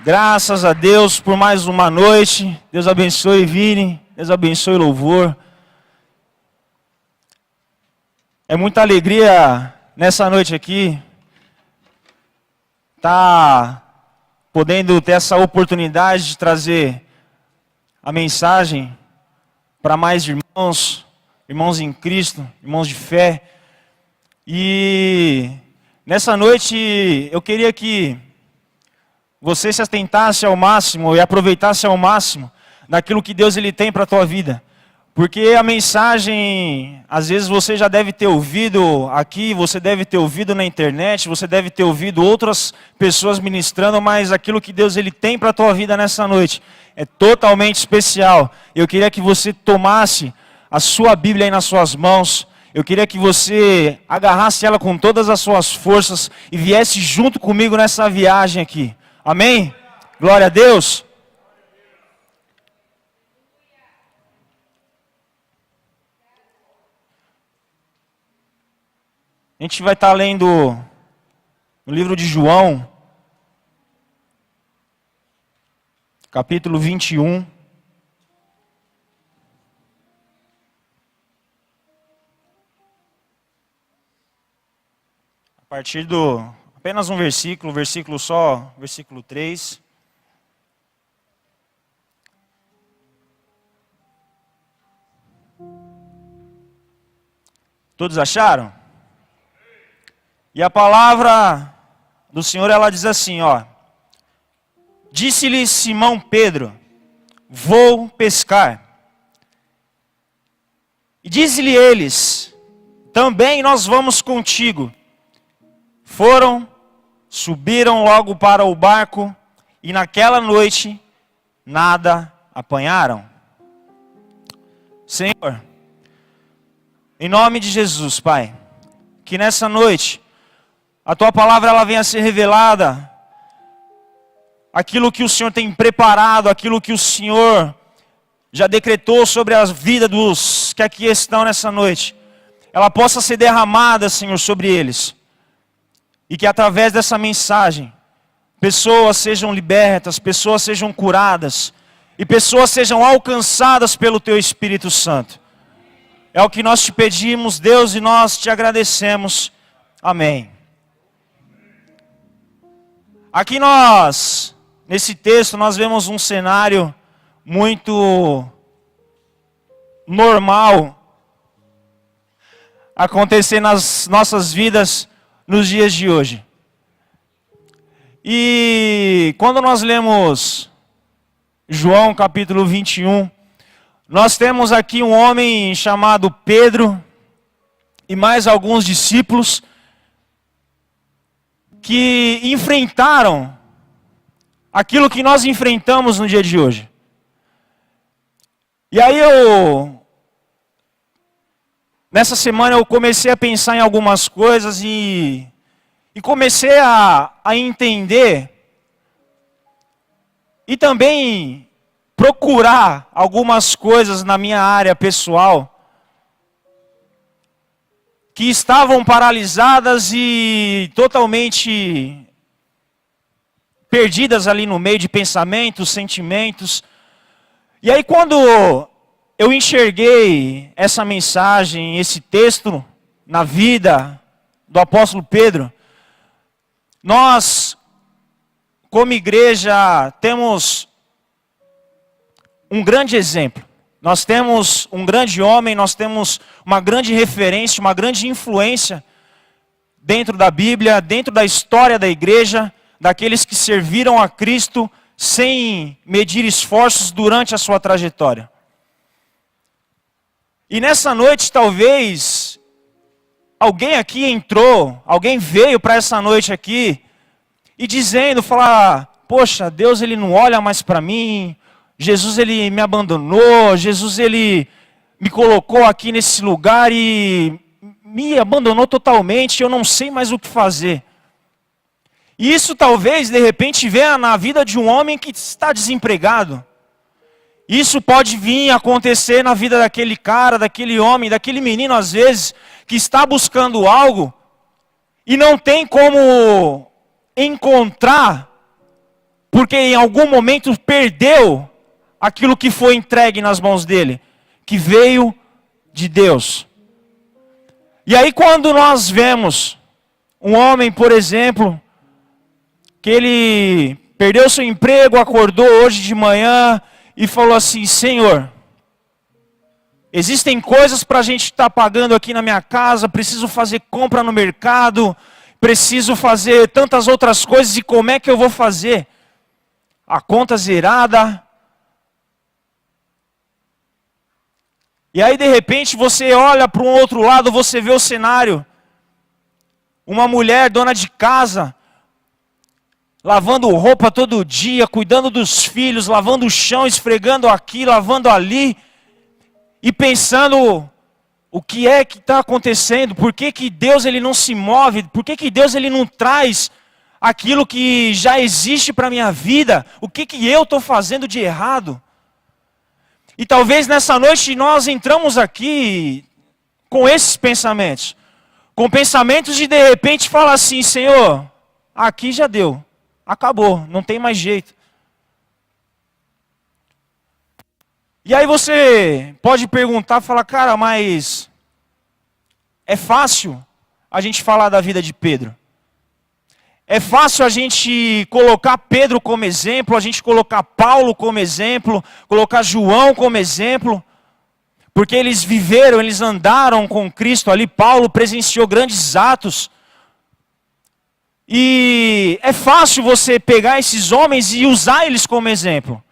Graças a Deus por mais uma noite. Deus abençoe Vini, Deus abençoe Louvor. É muita alegria nessa noite aqui tá podendo ter essa oportunidade de trazer a mensagem para mais irmãos, irmãos em Cristo, irmãos de fé. E nessa noite eu queria que você se atentasse ao máximo e aproveitasse ao máximo daquilo que Deus ele tem para a tua vida. Porque a mensagem, às vezes você já deve ter ouvido aqui, você deve ter ouvido na internet, você deve ter ouvido outras pessoas ministrando, mas aquilo que Deus ele tem para a tua vida nessa noite é totalmente especial. Eu queria que você tomasse a sua Bíblia aí nas suas mãos. Eu queria que você agarrasse ela com todas as suas forças e viesse junto comigo nessa viagem aqui. Amém? Glória a Deus. A gente vai estar lendo no livro de João, capítulo 21. A partir do apenas um versículo só, versículo 3. Todos acharam? E a palavra do Senhor, ela diz assim, ó. Disse-lhe Simão Pedro, vou pescar. E disse-lhe eles, também nós vamos contigo. Foram, subiram logo para o barco, e naquela noite nada apanharam. Senhor, em nome de Jesus, Pai, que nessa noite a Tua palavra ela venha a ser revelada, aquilo que o Senhor tem preparado, aquilo que o Senhor já decretou sobre a vida dos que aqui estão nessa noite, ela possa ser derramada, Senhor, sobre eles. E que através dessa mensagem, pessoas sejam libertas, pessoas sejam curadas, e pessoas sejam alcançadas pelo Teu Espírito Santo. É o que nós te pedimos, Deus, e nós te agradecemos. Amém. Aqui nesse texto, nós vemos um cenário muito normal acontecer nas nossas vidas nos dias de hoje. E quando nós lemos João capítulo 21, nós temos aqui um homem chamado Pedro e mais alguns discípulos que enfrentaram aquilo que nós enfrentamos no dia de hoje. E aí nessa semana eu comecei a pensar em algumas coisas e comecei a entender e também procurar algumas coisas na minha área pessoal que estavam paralisadas e totalmente perdidas ali no meio de pensamentos, sentimentos. E aí quando eu enxerguei essa mensagem, esse texto na vida do apóstolo Pedro, nós, como igreja, temos um grande exemplo. Nós temos um grande homem, nós temos uma grande referência, uma grande influência dentro da Bíblia, dentro da história da igreja, daqueles que serviram a Cristo sem medir esforços durante a sua trajetória. E nessa noite, talvez, alguém veio para essa noite aqui e falar, poxa, Deus ele não olha mais para mim, Jesus ele me abandonou, Jesus ele me colocou aqui nesse lugar e me abandonou totalmente, eu não sei mais o que fazer. E isso talvez, de repente, venha na vida de um homem que está desempregado. Isso pode vir a acontecer na vida daquele cara, daquele homem, daquele menino, às vezes, que está buscando algo e não tem como encontrar porque em algum momento perdeu aquilo que foi entregue nas mãos dele, que veio de Deus. E aí quando nós vemos um homem, por exemplo, que ele perdeu seu emprego, acordou hoje de manhã e falou assim: Senhor, existem coisas para a gente estar pagando aqui na minha casa, preciso fazer compra no mercado, preciso fazer tantas outras coisas, e como é que eu vou fazer? A conta zerada. E aí de repente você olha para um outro lado, você vê o cenário. Uma mulher dona de casa, lavando roupa todo dia, cuidando dos filhos, lavando o chão, esfregando aqui, lavando ali, e pensando: o que é que está acontecendo? Por que que Deus ele não se move? Por que que Deus ele não traz aquilo que já existe para a minha vida? O que que eu estou fazendo de errado? E talvez nessa noite nós entramos aqui com esses pensamentos. Com pensamentos de repente falar assim: Senhor, aqui já deu. Acabou, não tem mais jeito. E aí você pode perguntar, falar: cara, mas é fácil a gente falar da vida de Pedro? É fácil a gente colocar Pedro como exemplo, a gente colocar Paulo como exemplo, colocar João como exemplo, porque eles viveram, eles andaram com Cristo ali. Paulo presenciou grandes atos. E é fácil você pegar esses homens e usar eles como exemplo.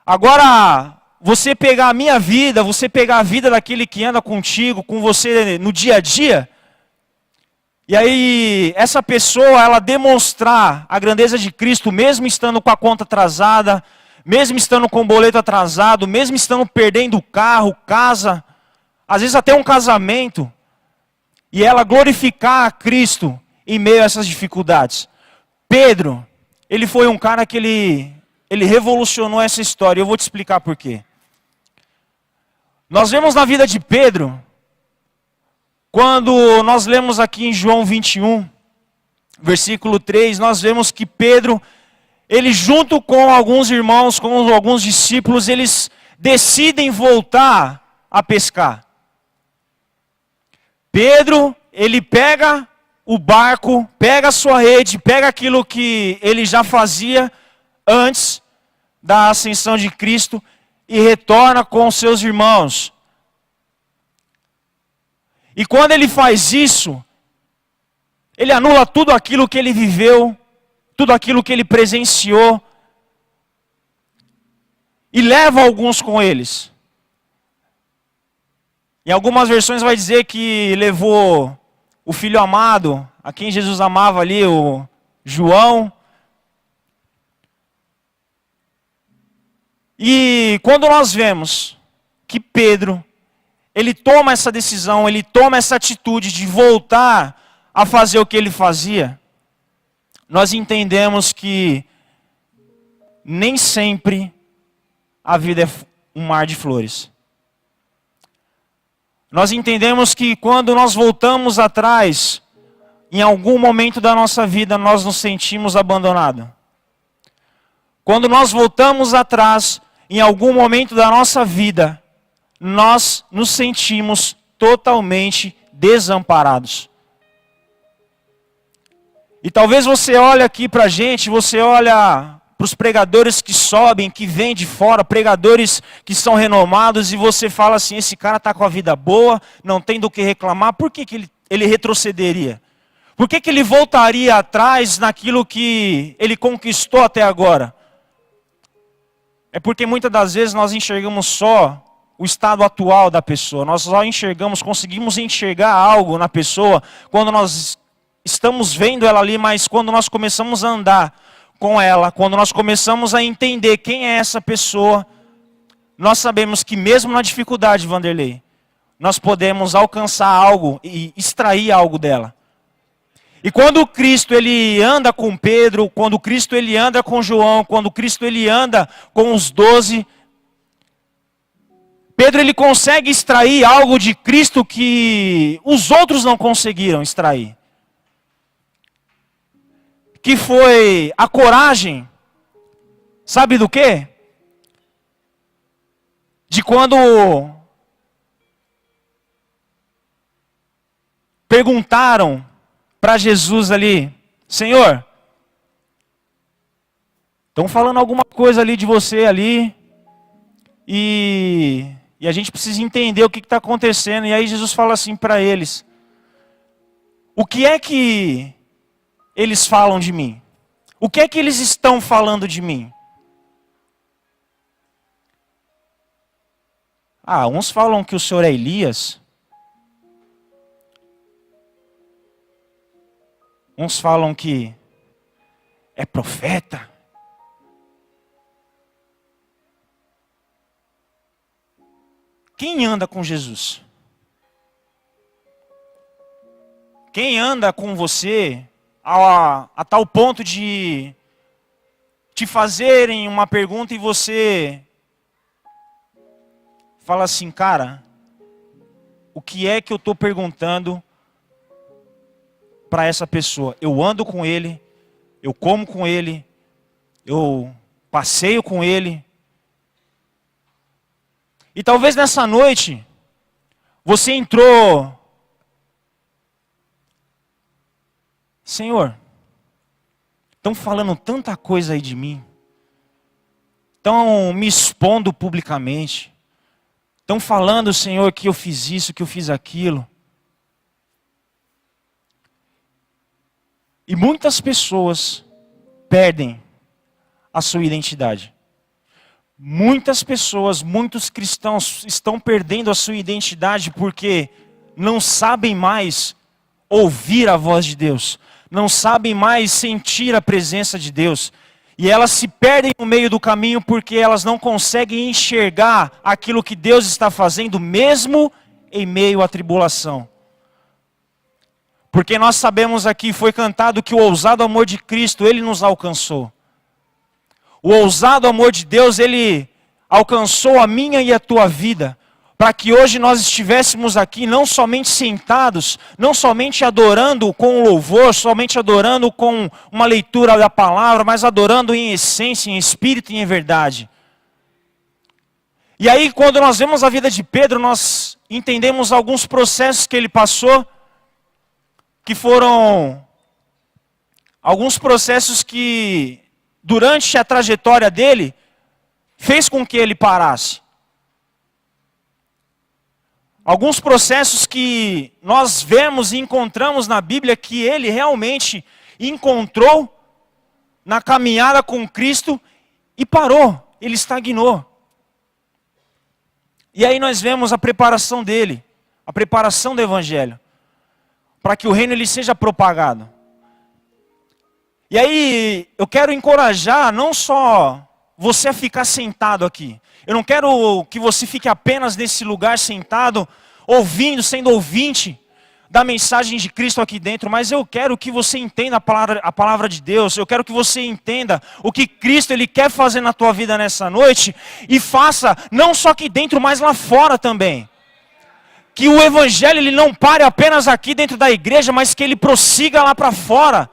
Agora, você pegar a minha vida, você pegar a vida daquele que anda contigo, com você no dia a dia, e aí essa pessoa, ela demonstrar a grandeza de Cristo, mesmo estando com a conta atrasada, mesmo estando com o boleto atrasado, mesmo estando perdendo o carro, casa, às vezes até um casamento, e ela glorificar a Cristo em meio a essas dificuldades. Pedro, ele foi um cara que ele revolucionou essa história. Eu vou te explicar por quê. Nós vemos na vida de Pedro, quando nós lemos aqui em João 21, versículo 3, nós vemos que Pedro, ele junto com alguns irmãos, com alguns discípulos, eles decidem voltar a pescar. Pedro, ele pega o barco, pega a sua rede, pega aquilo que ele já fazia antes da ascensão de Cristo e retorna com seus irmãos. E quando ele faz isso, ele anula tudo aquilo que ele viveu, tudo aquilo que ele presenciou, e leva alguns com eles. Em algumas versões vai dizer que levou o filho amado, a quem Jesus amava ali, o João. E quando nós vemos que Pedro, ele toma essa decisão, ele toma essa atitude de voltar a fazer o que ele fazia, nós entendemos que nem sempre a vida é um mar de flores. Nós entendemos que quando nós voltamos atrás, em algum momento da nossa vida nós nos sentimos abandonados. Quando nós voltamos atrás, em algum momento da nossa vida, nós nos sentimos totalmente desamparados. E talvez você olhe aqui para a gente, você olha para os pregadores que sobem, que vêm de fora, pregadores que são renomados, e você fala assim: esse cara está com a vida boa, não tem do que reclamar. Por que ele retrocederia? Por que ele voltaria atrás naquilo que ele conquistou até agora? É porque muitas das vezes nós enxergamos só o estado atual da pessoa. Nós só conseguimos enxergar algo na pessoa quando nós estamos vendo ela ali, mas quando nós começamos a andar com ela, quando nós começamos a entender quem é essa pessoa, nós sabemos que mesmo na dificuldade, Vanderlei, nós podemos alcançar algo e extrair algo dela. E quando Cristo ele anda com Pedro, quando Cristo ele anda com João, quando Cristo ele anda com os 12, Pedro ele consegue extrair algo de Cristo que os outros não conseguiram extrair. Que foi a coragem Sabe do quê? De quando perguntaram para Jesus ali, Senhor, estão falando alguma coisa ali de você ali, e a gente precisa entender o que está acontecendo. E aí Jesus fala assim para eles, o que é que eles falam de mim? O que é que eles estão falando de mim? Ah, uns falam que o Senhor é Elias. Uns falam que é profeta. Quem anda com Jesus? Quem anda com você a tal ponto de te fazerem uma pergunta e você fala assim, cara, o que é que eu estou perguntando para essa pessoa? Eu ando com ele, eu como com ele, eu passeio com ele. E talvez nessa noite, você entrou, Senhor, estão falando tanta coisa aí de mim, estão me expondo publicamente, estão falando, Senhor, que eu fiz isso, que eu fiz aquilo. E muitas pessoas perdem a sua identidade. Muitas pessoas, muitos cristãos estão perdendo a sua identidade porque não sabem mais ouvir a voz de Deus. Não sabem mais sentir a presença de Deus. E elas se perdem no meio do caminho porque elas não conseguem enxergar aquilo que Deus está fazendo mesmo em meio à tribulação. Porque nós sabemos aqui, foi cantado que o ousado amor de Cristo, Ele nos alcançou. O ousado amor de Deus, Ele alcançou a minha e a tua vida, para que hoje nós estivéssemos aqui não somente sentados, não somente adorando com louvor, somente adorando com uma leitura da palavra, mas adorando em essência, em espírito e em verdade. E aí quando nós vemos a vida de Pedro, nós entendemos alguns processos que ele passou, que foram alguns processos que durante a trajetória dele, fez com que ele parasse. Alguns processos que nós vemos e encontramos na Bíblia que ele realmente encontrou na caminhada com Cristo e parou, ele estagnou. E aí nós vemos a preparação dele, a preparação do Evangelho, para que o reino ele seja propagado. E aí, eu quero encorajar não só você a ficar sentado aqui. Eu não quero que você fique apenas nesse lugar sentado, ouvindo, sendo ouvinte da mensagem de Cristo aqui dentro, mas eu quero que você entenda a palavra de Deus. Eu quero que você entenda o que Cristo ele quer fazer na tua vida nessa noite e faça não só aqui dentro, mas lá fora também. Que o Evangelho ele não pare apenas aqui dentro da igreja, mas que ele prossiga lá para fora.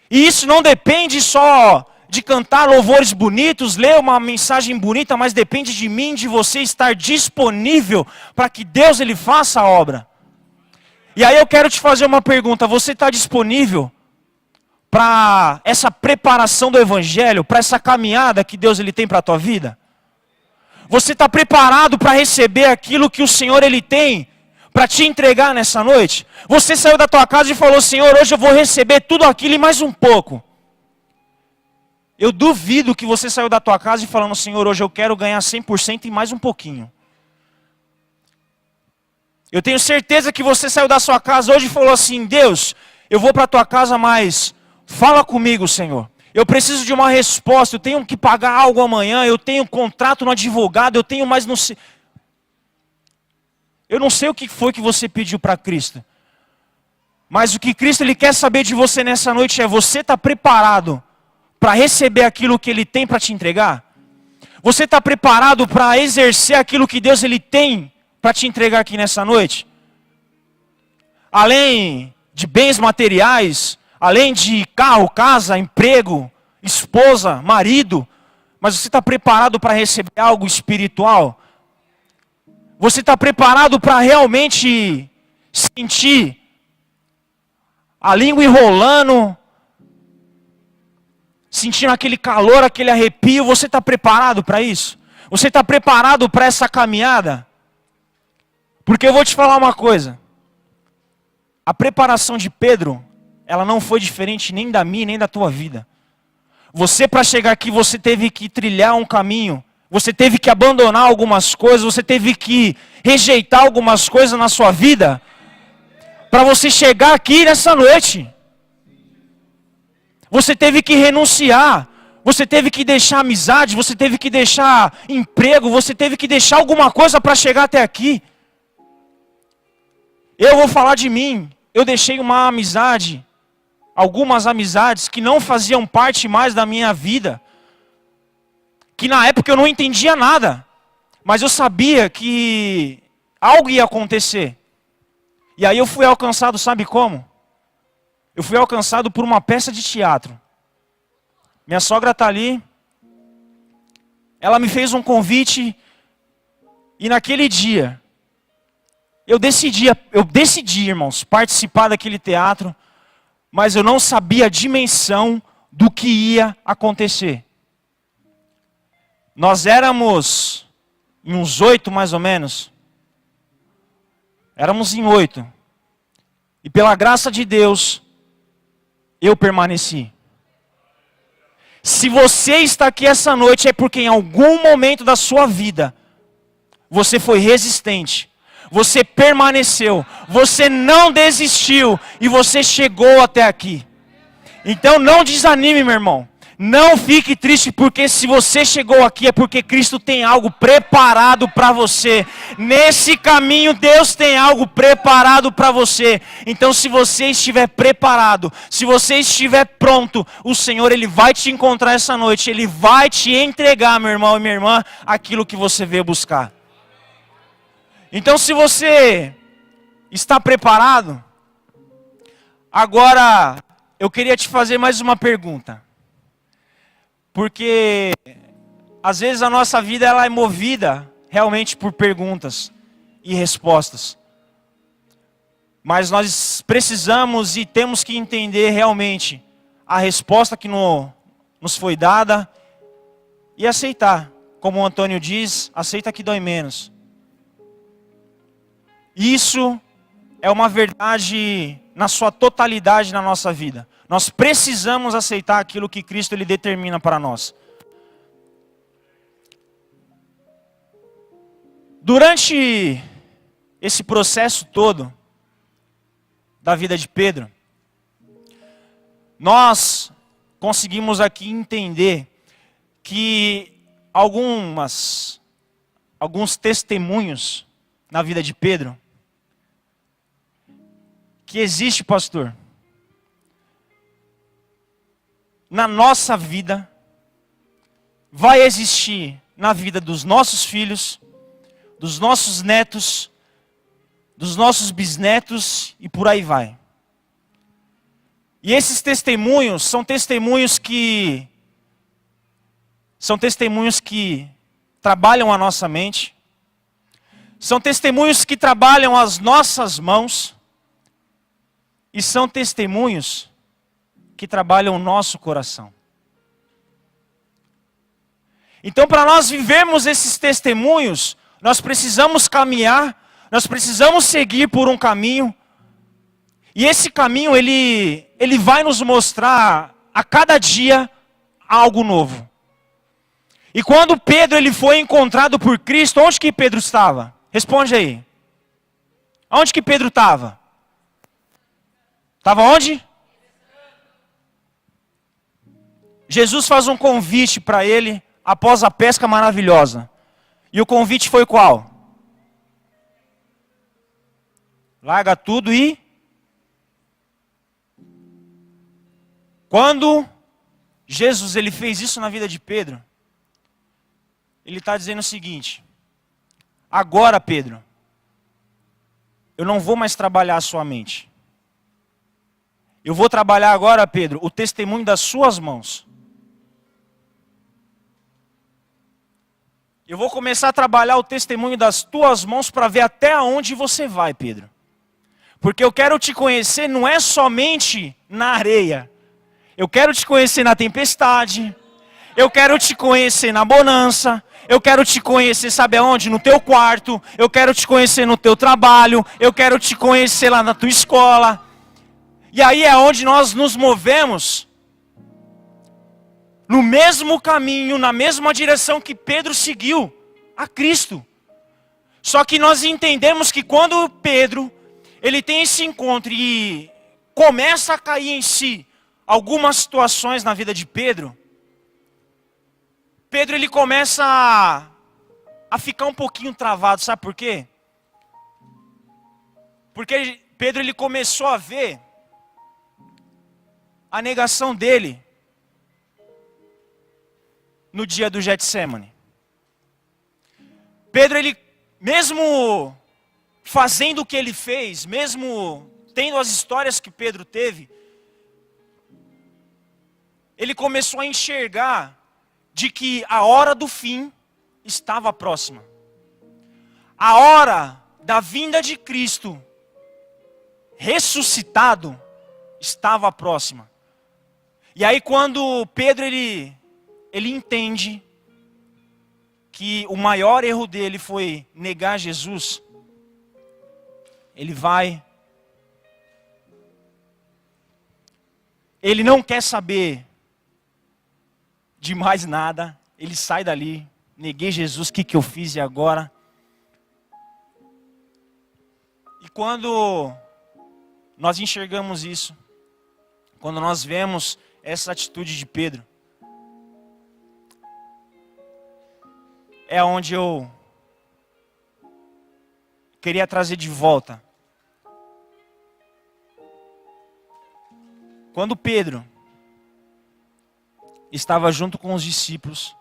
E isso não depende só de cantar louvores bonitos, ler uma mensagem bonita, mas depende de mim, de você estar disponível para que Deus ele faça a obra. E aí eu quero te fazer uma pergunta, você está disponível para essa preparação do Evangelho, para essa caminhada que Deus ele tem para a tua vida? Você está preparado para receber aquilo que o Senhor ele tem para te entregar nessa noite? Você saiu da tua casa e falou, Senhor, hoje eu vou receber tudo aquilo e mais um pouco. Eu duvido que você saiu da tua casa e falando, Senhor, hoje eu quero ganhar 100% e mais um pouquinho. Eu tenho certeza que você saiu da sua casa hoje e falou assim, Deus, eu vou para a tua casa, mas fala comigo, Senhor. Eu preciso de uma resposta, eu tenho que pagar algo amanhã, eu tenho um contrato no advogado, eu tenho mais não sei... Eu não sei o que foi que você pediu para Cristo. Mas o que Cristo ele quer saber de você nessa noite é, você está preparado para receber aquilo que Ele tem para te entregar? Você está preparado para exercer aquilo que Deus ele tem para te entregar aqui nessa noite? Além de bens materiais, além de carro, casa, emprego, esposa, marido, mas você está preparado para receber algo espiritual? Você está preparado para realmente sentir a língua enrolando, sentindo aquele calor, aquele arrepio? Você está preparado para isso? Você está preparado para essa caminhada? Porque eu vou te falar uma coisa. A preparação de Pedro, ela não foi diferente nem da minha, nem da tua vida. Você, para chegar aqui, você teve que trilhar um caminho. Você teve que abandonar algumas coisas. Você teve que rejeitar algumas coisas na sua vida. Para você chegar aqui nessa noite. Você teve que renunciar. Você teve que deixar amizade. Você teve que deixar emprego. Você teve que deixar alguma coisa para chegar até aqui. Eu vou falar de mim. Eu deixei uma amizade, algumas amizades que não faziam parte mais da minha vida. Que na época eu não entendia nada. Mas eu sabia que algo ia acontecer. E aí eu fui alcançado, sabe como? Eu fui alcançado por uma peça de teatro. Minha sogra está ali. Ela me fez um convite. E naquele dia, eu decidi, irmãos, participar daquele teatro. Mas eu não sabia a dimensão do que ia acontecer. Nós éramos em uns 8 mais ou menos. Éramos em 8. E pela graça de Deus, eu permaneci. Se você está aqui essa noite, é porque em algum momento da sua vida, você foi resistente. Você permaneceu. Você não desistiu. E você chegou até aqui. Então não desanime, meu irmão. Não fique triste, porque se você chegou aqui é porque Cristo tem algo preparado para você. Nesse caminho Deus tem algo preparado para você. Então se você estiver preparado, se você estiver pronto, o Senhor Ele vai te encontrar essa noite. Ele vai te entregar, meu irmão e minha irmã, aquilo que você veio buscar. Então se você está preparado, agora eu queria te fazer mais uma pergunta. Porque às vezes a nossa vida ela é movida realmente por perguntas e respostas. Mas nós precisamos e temos que entender realmente a resposta que nos foi dada e aceitar. Como o Antônio diz, aceita que dói menos. Isso é uma verdade na sua totalidade na nossa vida. Nós precisamos aceitar aquilo que Cristo Ele determina para nós. Durante esse processo todo da vida de Pedro, nós conseguimos aqui entender que alguns testemunhos na vida de Pedro, que existe, pastor, na nossa vida, vai existir na vida dos nossos filhos, dos nossos netos, dos nossos bisnetos e por aí vai. E esses testemunhos são testemunhos que trabalham a nossa mente, são testemunhos que trabalham as nossas mãos, e são testemunhos que trabalham o nosso coração. Então, para nós vivermos esses testemunhos, nós precisamos caminhar, nós precisamos seguir por um caminho. E esse caminho, ele vai nos mostrar a cada dia algo novo. E quando Pedro ele foi encontrado por Cristo, onde que Pedro estava? Responde aí. Onde que Pedro estava? Estava onde? Jesus faz um convite para ele após a pesca maravilhosa. E o convite foi qual? Larga tudo e... Quando Jesus ele fez isso na vida de Pedro, ele está dizendo o seguinte: agora, Pedro, eu não vou mais trabalhar a sua mente. Eu vou trabalhar agora, Pedro, o testemunho das suas mãos. Eu vou começar a trabalhar o testemunho das tuas mãos para ver até onde você vai, Pedro. Porque eu quero te conhecer não é somente na areia. Eu quero te conhecer na tempestade. Eu quero te conhecer na bonança. Eu quero te conhecer, sabe aonde? No teu quarto. Eu quero te conhecer no teu trabalho. Eu quero te conhecer lá na tua escola. E aí é onde nós nos movemos no mesmo caminho, na mesma direção que Pedro seguiu a Cristo. Só que nós entendemos que quando Pedro, ele tem esse encontro e começa a cair em si algumas situações na vida de Pedro, ele começa a ficar um pouquinho travado, sabe por quê? Porque Pedro ele começou a ver a negação dele no dia do Getsemane. Pedro, ele, mesmo fazendo o que ele fez, mesmo tendo as histórias que Pedro teve, ele começou a enxergar de que a hora do fim estava próxima. A hora da vinda de Cristo ressuscitado estava próxima. E aí quando Pedro ele entende que o maior erro dele foi negar Jesus, ele não quer saber de mais nada, ele sai dali, neguei Jesus, o que eu fiz e agora? E quando nós enxergamos isso, quando nós vemos essa atitude de Pedro, é onde eu queria trazer de volta. Quando Pedro estava junto com os discípulos,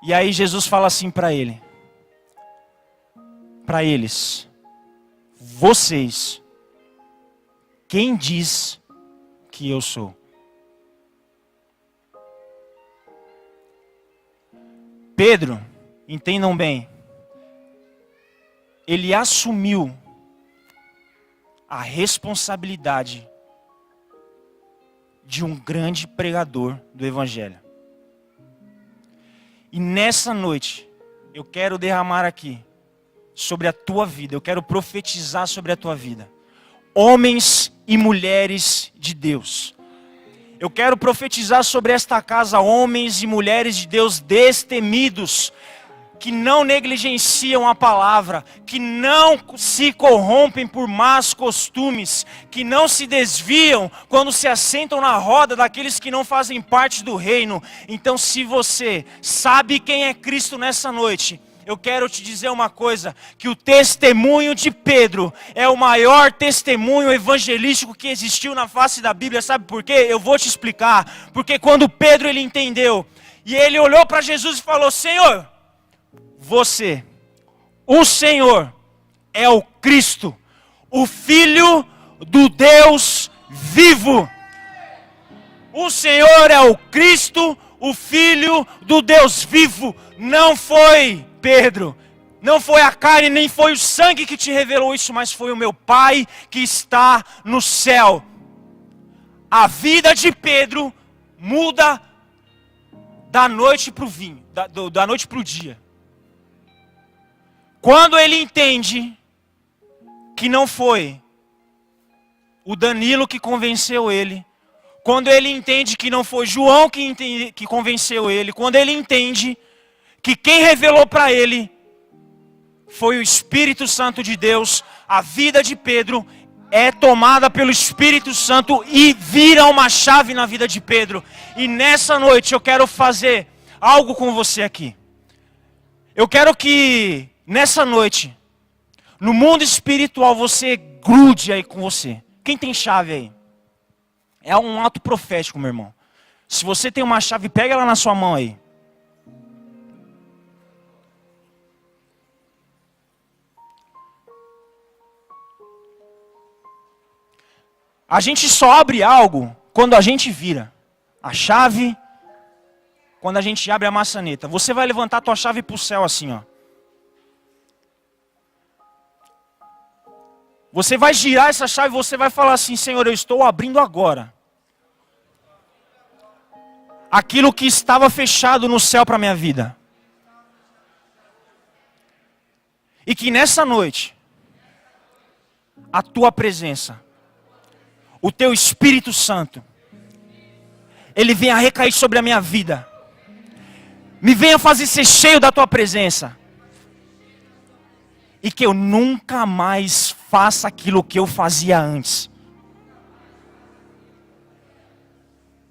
e aí Jesus fala assim para eles: vocês, quem diz que eu sou? Pedro, entendam bem, ele assumiu a responsabilidade de um grande pregador do Evangelho. E nessa noite, eu quero derramar aqui sobre a tua vida, eu quero profetizar sobre a tua vida. Homens e mulheres de Deus. Eu quero profetizar sobre esta casa, homens e mulheres de Deus destemidos, que não negligenciam a palavra, que não se corrompem por más costumes, que não se desviam quando se assentam na roda daqueles que não fazem parte do reino. Então, se você sabe quem é Cristo nessa noite, eu quero te dizer uma coisa, que o testemunho de Pedro é o maior testemunho evangelístico que existiu na face da Bíblia. Sabe por quê? Eu vou te explicar. Porque quando Pedro ele entendeu, e ele olhou para Jesus e falou: Senhor, o Senhor é o Cristo, o Filho do Deus vivo. O Senhor é o Cristo, o Filho do Deus vivo. Não foi Pedro, não foi a carne, nem foi o sangue que te revelou isso, mas foi o meu Pai que está no céu. A vida de Pedro muda da noite para o vinho, da noite para o dia. Quando ele entende que não foi o Danilo que convenceu ele, quando ele entende que não foi João que convenceu ele, quando ele entende que quem revelou para ele foi o Espírito Santo de Deus, a vida de Pedro é tomada pelo Espírito Santo e vira uma chave na vida de Pedro. E nessa noite eu quero fazer algo com você aqui. Eu quero que nessa noite, no mundo espiritual, você grude aí com você. Quem tem chave aí? É um ato profético, meu irmão. Se você tem uma chave, pega ela na sua mão aí. A gente só abre algo quando a gente vira a chave quando a gente abre a maçaneta, você vai levantar a tua chave para o céu assim, ó. Você vai girar essa chave e você vai falar assim: Senhor, eu estou abrindo agora aquilo que estava fechado no céu para a minha vida. E que nessa noite, a tua presença, o teu Espírito Santo, ele venha recair sobre a minha vida. Me venha fazer ser cheio da tua presença. E que eu nunca mais faça aquilo que eu fazia antes.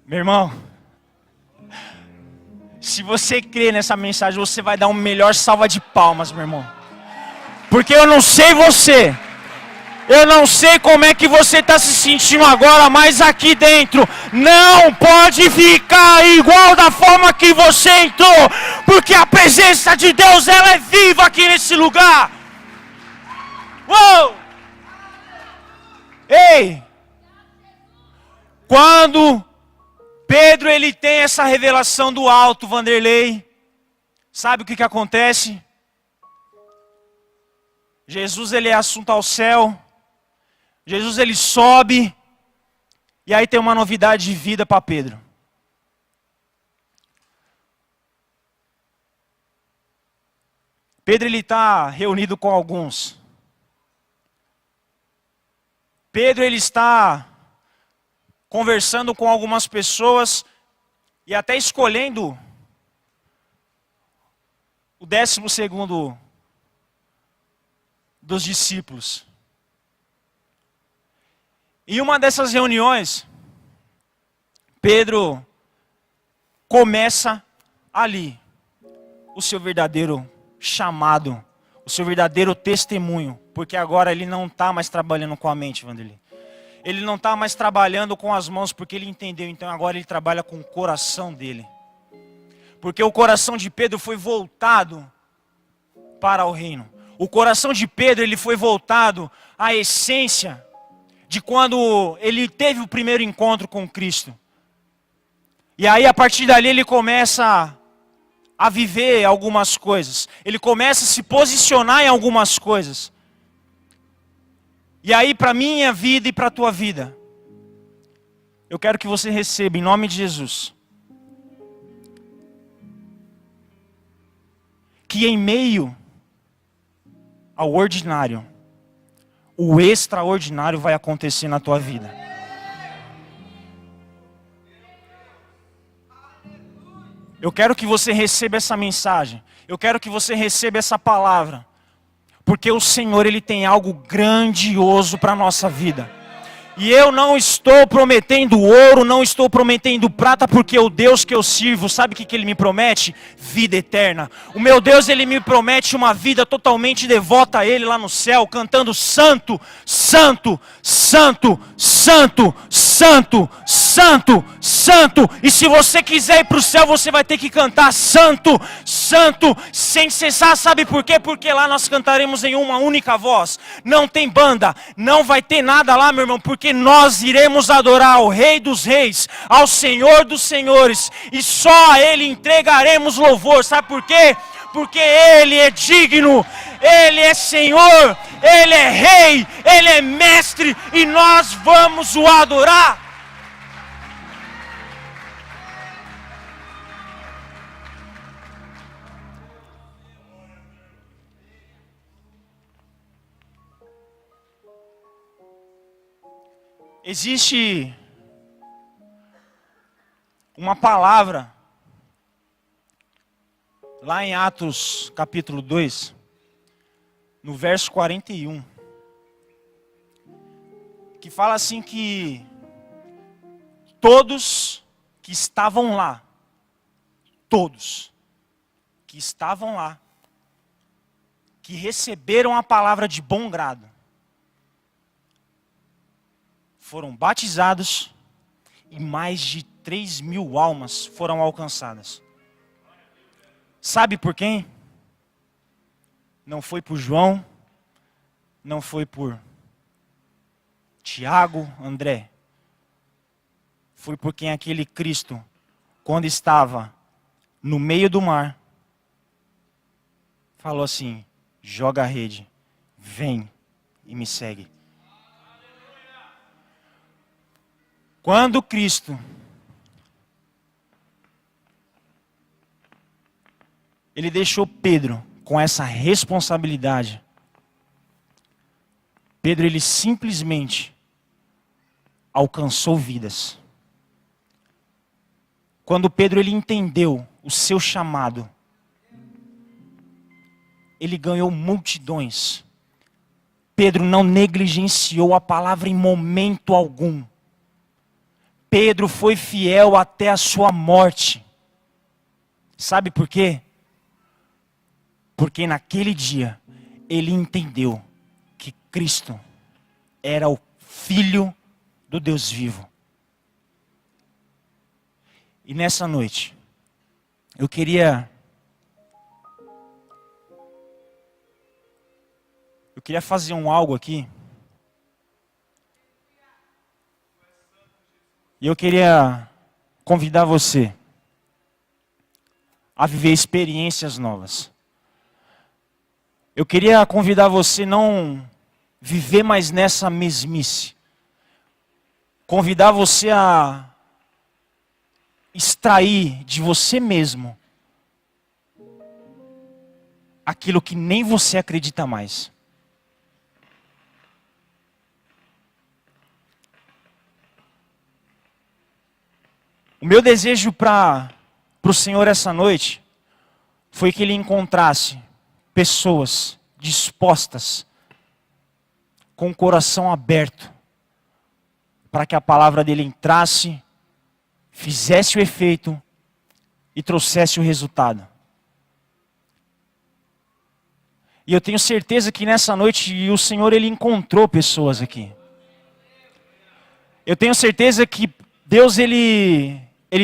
Meu irmão, se você crê nessa mensagem, você vai dar uma melhor salva de palmas, meu irmão. Porque eu não sei você, eu não sei como é que você está se sentindo agora, mas aqui dentro não pode ficar igual da forma que você entrou, porque a presença de Deus, ela é viva aqui nesse lugar. Uou! Ei! Quando Pedro ele tem essa revelação do alto, Vanderlei, sabe o que acontece? Jesus ele é assunto ao céu, Jesus ele sobe, e aí tem uma novidade de vida para Pedro. Pedro ele está reunido com alguns. Pedro ele está conversando com algumas pessoas e até escolhendo o 12º dos discípulos. Em uma dessas reuniões, Pedro começa ali o seu verdadeiro chamado, o seu verdadeiro testemunho, porque agora ele não está mais trabalhando com a mente, Vanderlei. Ele não está mais trabalhando com as mãos, porque ele entendeu, então agora ele trabalha com o coração dele. Porque o coração de Pedro foi voltado para o reino. O coração de Pedro ele foi voltado à essência de quando ele teve o primeiro encontro com Cristo. E aí a partir dali ele começa a viver algumas coisas. Ele começa a se posicionar em algumas coisas. E aí para a minha vida e para a tua vida, eu quero que você receba em nome de Jesus. Que em meio ao ordinário, o extraordinário vai acontecer na tua vida. Eu quero que você receba essa mensagem. Eu quero que você receba essa palavra. Porque o Senhor, Ele tem algo grandioso para a nossa vida. E eu não estou prometendo ouro, não estou prometendo prata, porque o Deus que eu sirvo, sabe o que Ele me promete? Vida eterna. O meu Deus, Ele me promete uma vida totalmente devota a Ele lá no céu, cantando santo, santo, santo, santo, santo, santo, santo. E se você quiser ir para o céu, você vai ter que cantar santo, santo, sem cessar. Sabe por quê? Porque lá nós cantaremos em uma única voz. Não tem banda, não vai ter nada lá, meu irmão, porque nós iremos adorar ao Rei dos Reis, ao Senhor dos Senhores, e só a Ele entregaremos louvor. Sabe por quê? Porque Ele é digno, Ele é Senhor, Ele é Rei, Ele é Mestre, e nós vamos o adorar. Existe uma palavra lá em Atos capítulo 2, no verso 41, que fala assim que todos que estavam lá, todos que estavam lá, que receberam a palavra de bom grado, foram batizados e mais de 3.000 almas foram alcançadas. Sabe por quem? Não foi por João, não foi por Tiago, André. Foi por quem aquele Cristo, quando estava no meio do mar, falou assim: joga a rede, vem e me segue. Quando Cristo ele deixou Pedro com essa responsabilidade, Pedro ele simplesmente alcançou vidas. Quando Pedro ele entendeu o seu chamado, ele ganhou multidões. Pedro não negligenciou a palavra em momento algum. Pedro foi fiel até a sua morte. Sabe por quê? Porque naquele dia ele entendeu que Cristo era o Filho do Deus vivo. E nessa noite, eu queria fazer algo aqui. E eu queria convidar você a viver experiências novas. Eu queria convidar você a não viver mais nessa mesmice. Convidar você a extrair de você mesmo aquilo que nem você acredita mais. O meu desejo para o Senhor essa noite foi que Ele encontrasse pessoas dispostas, com o coração aberto, para que a palavra dele entrasse, fizesse o efeito e trouxesse o resultado. E eu tenho certeza que nessa noite o Senhor ele encontrou pessoas aqui. Eu tenho certeza que Deus ele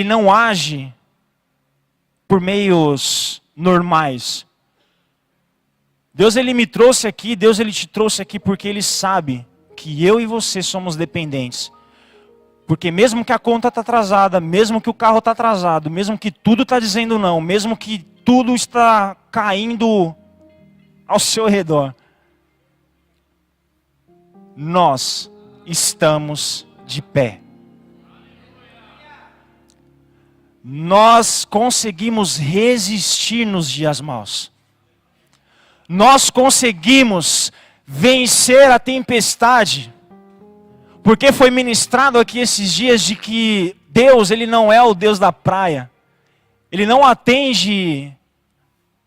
não age por meios normais. Deus ele me trouxe aqui, Deus ele te trouxe aqui porque Ele sabe que eu e você somos dependentes. Porque mesmo que a conta está atrasada, mesmo que o carro está atrasado, mesmo que tudo está dizendo não, mesmo que tudo está caindo ao seu redor, nós estamos de pé. Nós conseguimos resistir nos dias maus. Nós conseguimos vencer a tempestade. Porque foi ministrado aqui esses dias de que Deus, Ele não é o Deus da praia. Ele não atende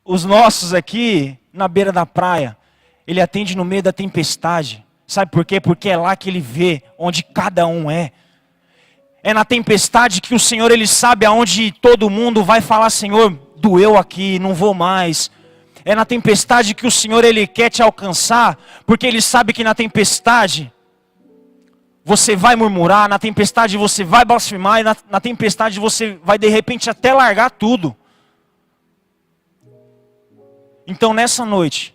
os nossos aqui na beira da praia. Ele atende no meio da tempestade. Sabe por quê? Porque é lá que Ele vê onde cada um é. É na tempestade que o Senhor, Ele sabe aonde todo mundo vai falar: Senhor, doeu aqui, não vou mais. É na tempestade que o Senhor, Ele quer te alcançar, porque Ele sabe que na tempestade você vai murmurar, na tempestade você vai blasfemar, e na tempestade você vai de repente até largar tudo. Então nessa noite,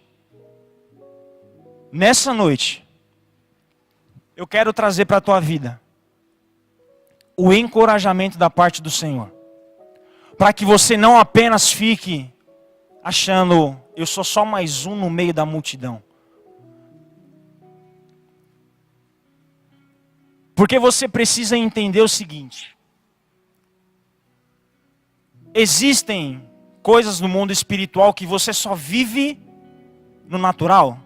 eu quero trazer para a tua vida o encorajamento da parte do Senhor. Para que você não apenas fique achando: eu sou só mais um no meio da multidão. Porque você precisa entender o seguinte: existem coisas no mundo espiritual que você só vive no natural.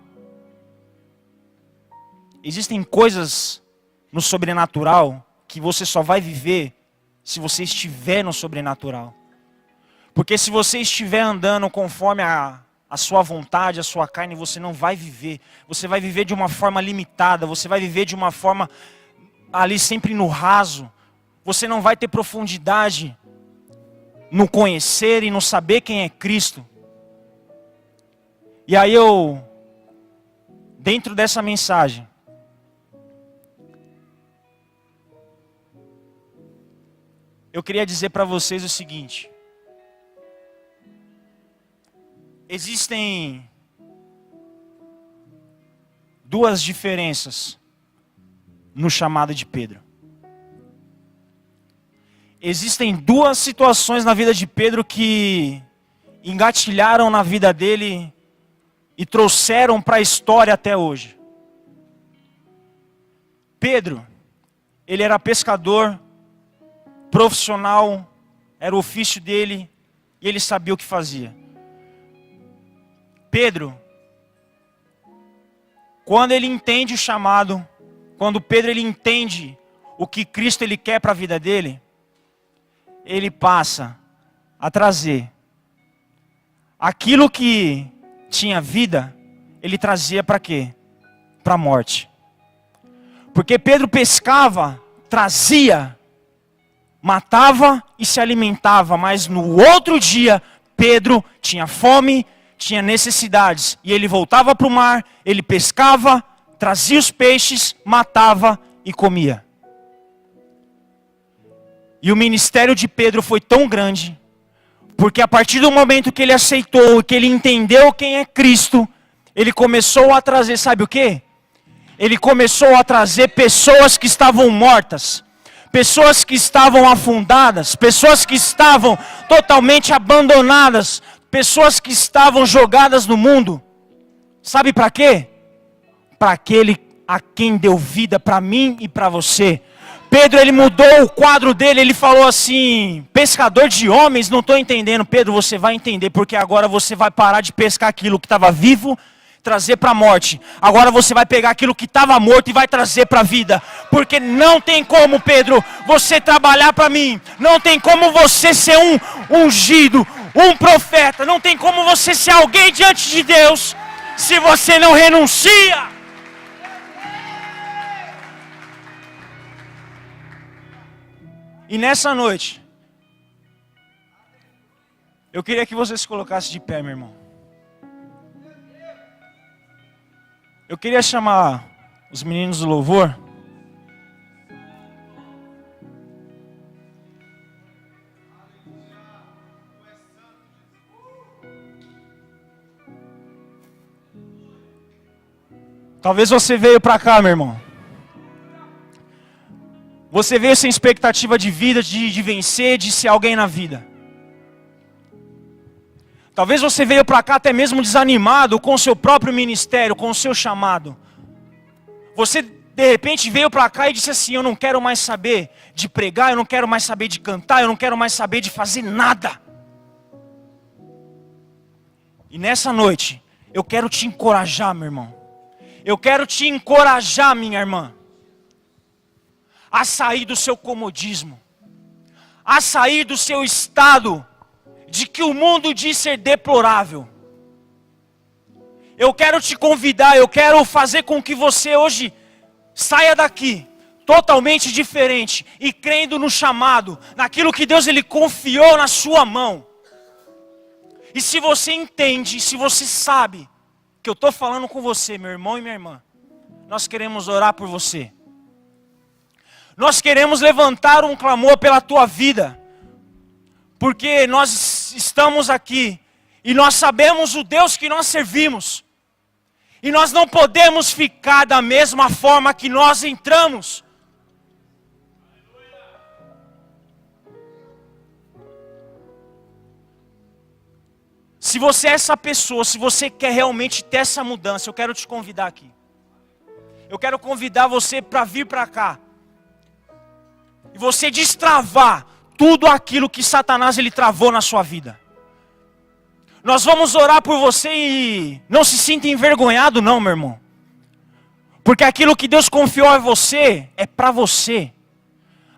Existem coisas no sobrenatural que você só vai viver se você estiver no sobrenatural. Porque se você estiver andando conforme a sua vontade, a sua carne, você não vai viver. Você vai viver de uma forma limitada, você vai viver de uma forma ali sempre no raso. Você não vai ter profundidade no conhecer e no saber quem é Cristo. E aí dentro dessa mensagem, eu queria dizer para vocês o seguinte: existem duas diferenças no chamado de Pedro. Existem duas situações na vida de Pedro que engatilharam na vida dele e trouxeram para a história até hoje. Pedro, ele era pescador, profissional, era o ofício dele e ele sabia o que fazia. Pedro, quando ele entende o chamado, quando Pedro ele entende o que Cristo ele quer para a vida dele, ele passa a trazer aquilo que tinha vida, ele trazia para quê? Para a morte. Porque Pedro pescava, trazia, matava e se alimentava, mas no outro dia Pedro tinha fome, tinha necessidades, e ele voltava para o mar, ele pescava, trazia os peixes, matava e comia. E o ministério de Pedro foi tão grande, porque a partir do momento que ele aceitou, que ele entendeu quem é Cristo, ele começou a trazer, sabe o quê? Ele começou a trazer pessoas que estavam mortas, pessoas que estavam afundadas, pessoas que estavam totalmente abandonadas, pessoas que estavam jogadas no mundo. Sabe para quê? Para aquele a quem deu vida, para mim e para você. Pedro, ele mudou o quadro dele, ele falou assim: pescador de homens, não estou entendendo. Pedro, você vai entender, porque agora você vai parar de pescar aquilo que estava vivo, trazer para a morte. Agora você vai pegar aquilo que estava morto e vai trazer para a vida. Porque não tem como, Pedro, você trabalhar para mim. Não tem como você ser um ungido, um profeta. Não tem como você ser alguém diante de Deus, se você não renuncia. E nessa noite, eu queria que você se colocasse de pé, meu irmão. Eu queria chamar os meninos do louvor. Talvez você veio para cá, meu irmão. Você veio sem expectativa de vida, de vencer, de ser alguém na vida. Talvez você veio para cá até mesmo desanimado com o seu próprio ministério, com o seu chamado. Você de repente veio para cá e disse assim: eu não quero mais saber de pregar, eu não quero mais saber de cantar, eu não quero mais saber de fazer nada. E nessa noite, eu quero te encorajar, meu irmão. Eu quero te encorajar, minha irmã, a sair do seu comodismo, a sair do seu estado de que o mundo diz ser deplorável. Eu quero te convidar, eu quero fazer com que você hoje saia daqui totalmente diferente e crendo no chamado, naquilo que Deus ele confiou na sua mão. E se você entende, se você sabe que eu estou falando com você, meu irmão e minha irmã, nós queremos orar por você. Nós queremos levantar um clamor pela tua vida, porque nós estamos aqui e nós sabemos o Deus que nós servimos, e nós não podemos ficar da mesma forma que nós entramos. Se você é essa pessoa, se você quer realmente ter essa mudança, eu quero te convidar aqui. Eu quero convidar você para vir para cá. E você destravar tudo aquilo que Satanás ele travou na sua vida. Nós vamos orar por você e não se sinta envergonhado não, meu irmão. Porque aquilo que Deus confiou a você é para você.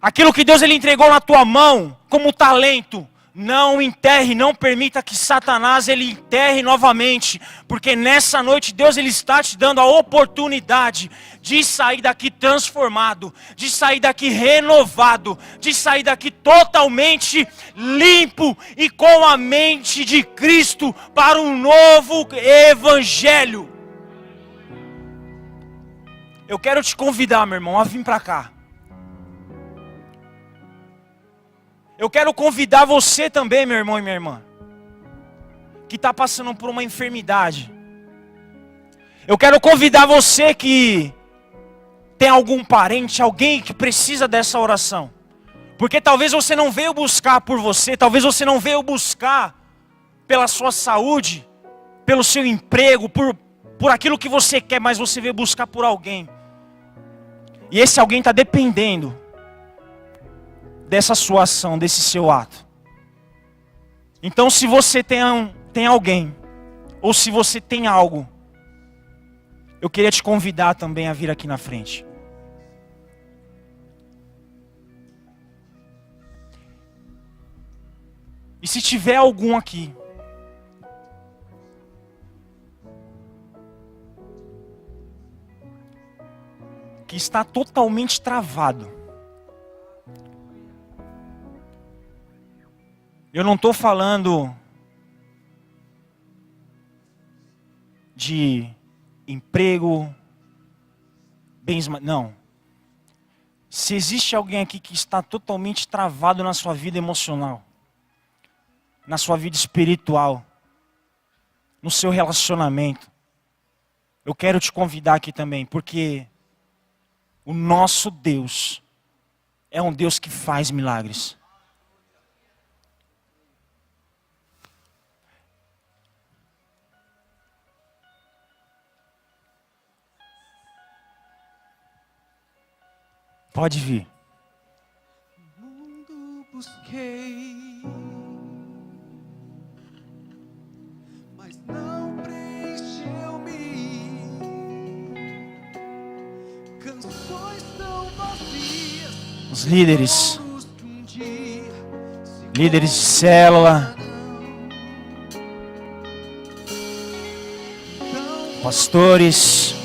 Aquilo que Deus ele entregou na tua mão como talento, não enterre, não permita que Satanás ele enterre novamente, porque nessa noite Deus ele está te dando a oportunidade de sair daqui transformado, de sair daqui renovado, de sair daqui totalmente limpo e com a mente de Cristo para um novo evangelho. Eu quero te convidar, meu irmão, a vir para cá. Eu quero convidar você também, meu irmão e minha irmã, que está passando por uma enfermidade. Eu quero convidar você que tem algum parente, alguém que precisa dessa oração. Porque talvez você não veio buscar por você, talvez você não veio buscar pela sua saúde, pelo seu emprego, por aquilo que você quer, mas você veio buscar por alguém. E esse alguém está dependendo dessa sua ação, desse seu ato. Então, se você tem alguém, ou se você tem algo, eu queria te convidar também a vir aqui na frente. E se tiver algum aqui, que está totalmente travado, eu não estou falando de emprego, bens, não. Se existe alguém aqui que está totalmente travado na sua vida emocional, na sua vida espiritual, no seu relacionamento, eu quero te convidar aqui também, porque o nosso Deus é um Deus que faz milagres. Pode vir. No mundo busquei, mas não preencheu-me. Canções tão vazias, Os líderes touros que um dia se de célula, então pastores,